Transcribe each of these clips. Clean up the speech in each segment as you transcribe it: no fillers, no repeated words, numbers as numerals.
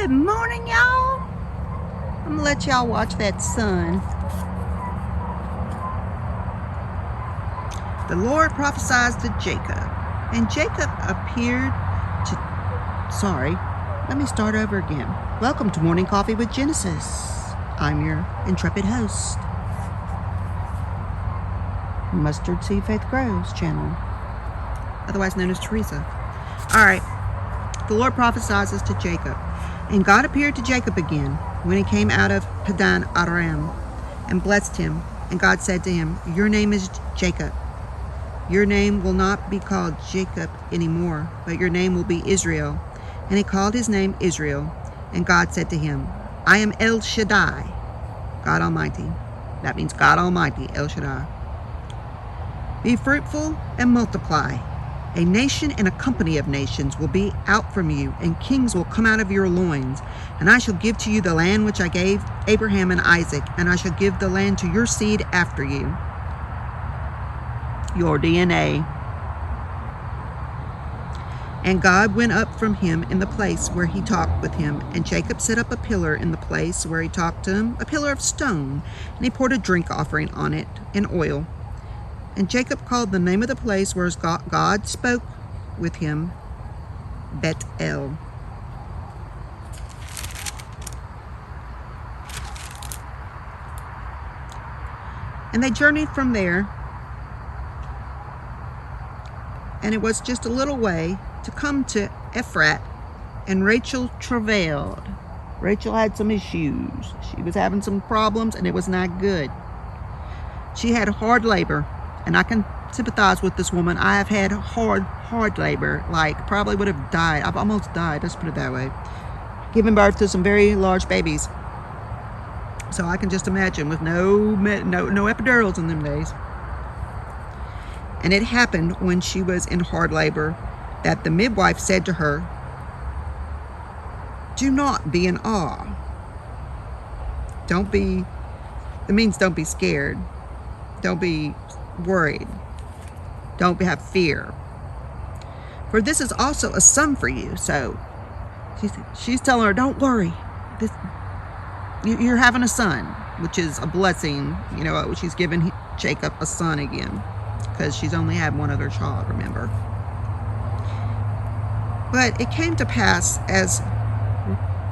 Good morning, y'all. I'm gonna let y'all watch that sun. The Lord prophesied to Jacob, and Jacob appeared to... Sorry, let me start over again. Welcome to Morning Coffee with Genesis. I'm your intrepid host, Mustard Seed Faith Grows channel, otherwise known as Teresa. All right, the Lord prophesies to Jacob. And God appeared to Jacob again when he came out of Padan Aram and blessed him. And God said to him, "Your name is Jacob. Your name will not be called Jacob anymore, but your name will be Israel." And he called his name Israel. And God said to him, "I am El Shaddai, God Almighty." That means God Almighty, El Shaddai. "Be fruitful and multiply. A nation and a company of nations will be out from you, and kings will come out of your loins. And I shall give to you the land which I gave Abraham and Isaac, and I shall give the land to your seed after you." Your DNA. And God went up from him in the place where he talked with him, and Jacob set up a pillar in the place where he talked to him, a pillar of stone, and he poured a drink offering on it and oil. And Jacob called the name of the place where God spoke with him Bet-El. And they journeyed from there, and it was just a little way to come to Ephrat, and Rachel travailed. Rachel had some issues. She was having some problems, and it was not good. She had hard labor. And I can sympathize with this woman. I have had hard labor, like probably would have died. I've almost died, let's put it that way. Giving birth to some very large babies. So I can just imagine with no epidurals in them days. And it happened when she was in hard labor that the midwife said to her, "Do not be in awe." It means don't be scared. Don't be worried. Don't have fear. "For this is also a son for you." So she's telling her, don't worry. You're having a son, which is a blessing. You know, she's given Jacob a son again because she's only had one other child, remember. But it came to pass as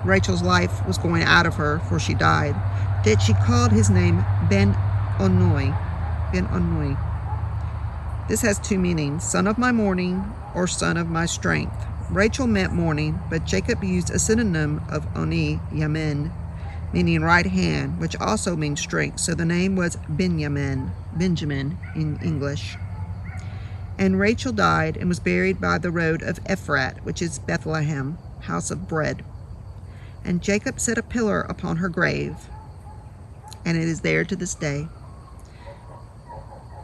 Rachel's life was going out of her, for she died, that she called his name Ben-Onoi. Ben-Onoi. This has two meanings: son of my mourning or son of my strength. Rachel meant mourning, but Jacob used a synonym of Oni, Yamin, meaning right hand, which also means strength. So the name was Benjamin in English. And Rachel died and was buried by the road of Ephrat, which is Bethlehem, house of bread. And Jacob set a pillar upon her grave, and it is there to this day.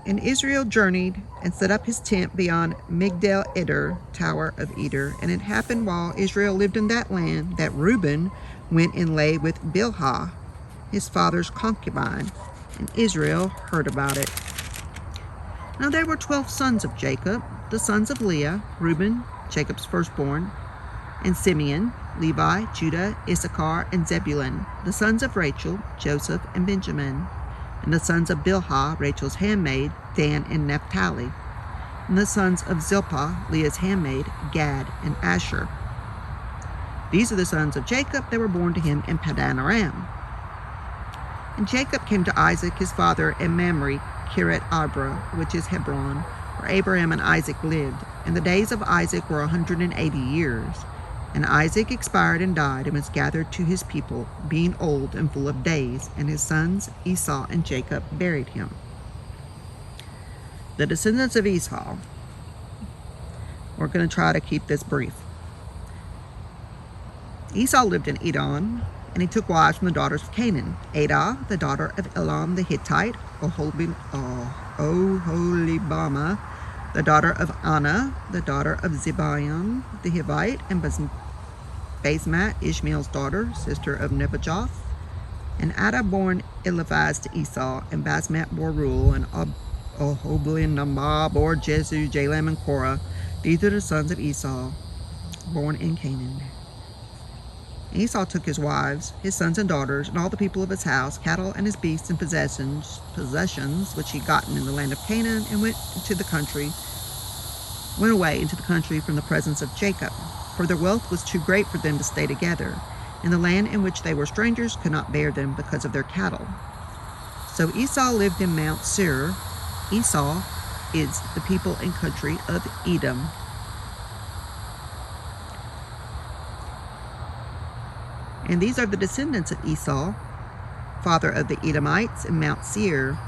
And Israel journeyed and set up his tent beyond Migdal Eder, Tower of Eder. And it happened while Israel lived in that land that Reuben went and lay with Bilhah, his father's concubine. And Israel heard about it. Now there were 12 sons of Jacob, the sons of Leah, Reuben, Jacob's firstborn, and Simeon, Levi, Judah, Issachar, and Zebulun, the sons of Rachel, Joseph, and Benjamin. And the sons of Bilhah, Rachel's handmaid, Dan and Naphtali. And the sons of Zilpah, Leah's handmaid, Gad and Asher. These are the sons of Jacob that were born to him in Padan Aram. And Jacob came to Isaac his father in Mamre, Kiryat Arba, which is Hebron, where Abraham and Isaac lived. And the days of Isaac were 180 years. And Isaac expired and died and was gathered to his people, being old and full of days, and his sons Esau and Jacob buried him. The descendants of Esau. We're going to try to keep this brief. Esau lived in Edom, and he took wives from the daughters of Canaan: Adah, the daughter of Elam the Hittite, Oholibamah, the daughter of Anna, the daughter of Zibeon the Hivite, and Basmat, Ishmael's daughter, sister of Nebajoth. And Adah born Eliphaz to Esau, and Basmat bore Reuel, and Ohoblin, Namah bore Jesu, Jalam, and Korah. These are the sons of Esau, born in Canaan. Esau took his wives, his sons and daughters, and all the people of his house, cattle and his beasts and possessions which he'd gotten in the land of Canaan, and went away into the country from the presence of Jacob. For their wealth was too great for them to stay together, and the land in which they were strangers could not bear them because of their cattle. So Esau lived in Mount Seir. Esau is the people and country of Edom. And these are the descendants of Esau, father of the Edomites in Mount Seir: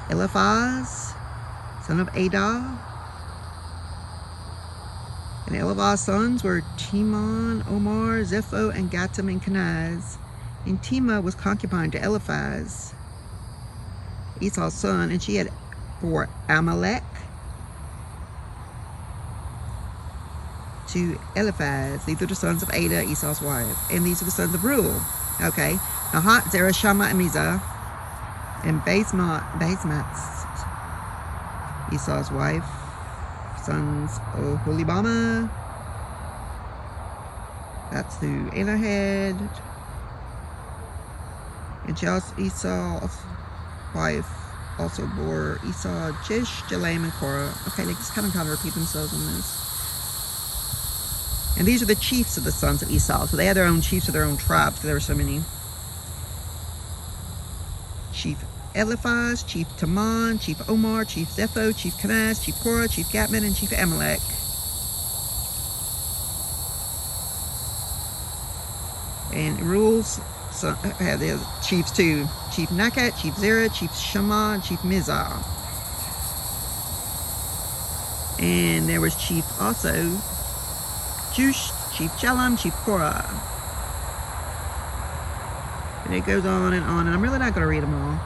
Eliphaz, son of Adah. And Eliphaz's sons were Timon, Omar, Zepho, and Gatam, and Kenaz. And Timah was concubine to Eliphaz, Esau's son, and she had bore Amalek to Eliphaz. These are the sons of Adah, Esau's wife. And these are the sons of Reuel. Okay. Nahat, Zerah, Shammah, and Mizah. And Basmat's Esau's wife. Sons of Holibama. That's who Anna had. And Esau's wife also bore Esau, Jish, Jalam, and Korah. Okay, they just kind of repeat themselves on this. And these are the chiefs of the sons of Esau. So they had their own chiefs of their own tribes, because there were so many. Chief Eliphaz, Chief Taman, Chief Omar, Chief Zepho, Chief Kenaz, Chief Korah, Chief Gatman, and Chief Amalek. And Reuel's had the chiefs too: Chief Nakat, Chief Zerah, Chief Shammah, and Chief Mizah. And there was Chief also Jush, Chief Jalam, Chief Korah. And it goes on, and I'm really not going to read them all,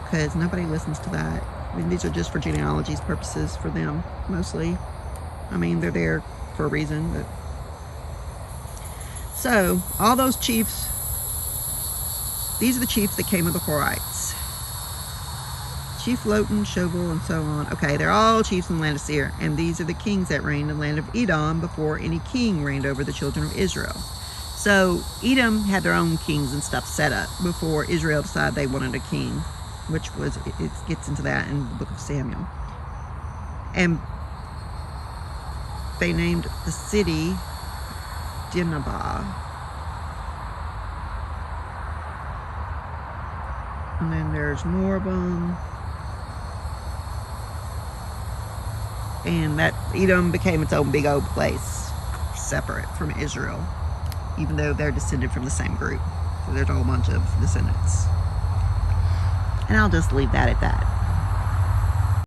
because nobody listens to that. I mean, these are just for genealogy's purposes for them, mostly. I mean, they're there for a reason, but... So, all those chiefs, these are the chiefs that came of the Horites. Chief Lotan, Shovel, and so on. Okay, they're all chiefs in the land of Seir, and these are the kings that reigned in the land of Edom before any king reigned over the children of Israel. So Edom had their own kings and stuff set up before Israel decided they wanted a king, which was, it gets into that in the book of Samuel. And they named the city Dinhabah. And then there's more of them. And that Edom became its own big old place, separate from Israel, even though they're descended from the same group. So there's a whole bunch of descendants. And I'll just leave that at that.